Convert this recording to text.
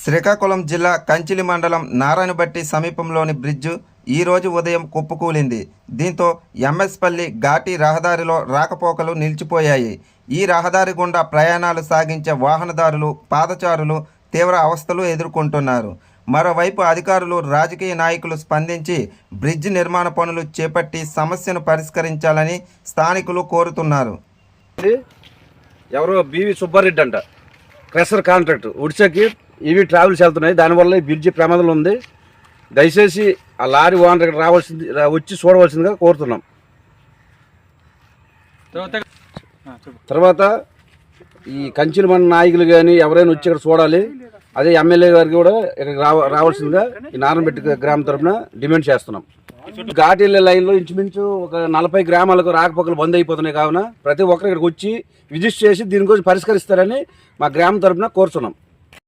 శ్రీకాకుళం జిల్లా కంచిలి మండలం నారాయణబట్టి సమీపంలోని బ్రిడ్జు ఈరోజు ఉదయం కుప్పకూలింది. దీంతో ఎంఎస్పల్లి ఘాటి రహదారిలో రాకపోకలు నిలిచిపోయాయి. ఈ రహదారి గుండా ప్రయాణాలు సాగించే వాహనదారులు, పాదచారులు తీవ్ర అవస్థలు ఎదుర్కొంటున్నారు. మరోవైపు అధికారులు, రాజకీయ నాయకులు స్పందించి బ్రిడ్జ్ నిర్మాణ పనులు చేపట్టి సమస్యను పరిష్కరించాలని స్థానికులు కోరుతున్నారు. ఎవరో బివి సుబ్బారెడ్డి అంట, క్రెషర్ కాంట్రాక్ట్ ఒడిశాకి ఇవి ట్రావెల్స్ వెళ్తున్నాయి. దానివల్ల ఈ బ్రిడ్జి ప్రమాదం ఉంది. దయచేసి ఆ లారీ ఓనర్ ఇక్కడ వచ్చి చూడవలసిందిగా కోరుతున్నాం. తర్వాత ఈ కంచిలి మండల నాయకులు కానీ ఎవరైనా వచ్చి ఇక్కడ చూడాలి. అదే ఎమ్మెల్యే గారికి కూడా ఇక్కడికి రావాల్సిందిగా ఈ నారాయణబెట్టి గ్రామం తరఫున డిమాండ్ చేస్తున్నాం. ఘాటి లైన్లో ఇంచుమించు ఒక 40 గ్రామాలకు రాకపోకలు బంద్ అయిపోతున్నాయి. కావున ప్రతి ఒక్కరు ఇక్కడికి వచ్చి విజిట్ చేసి దీని గురించి పరిష్కరిస్తారని మా గ్రామం తరఫున కోరుతున్నాం.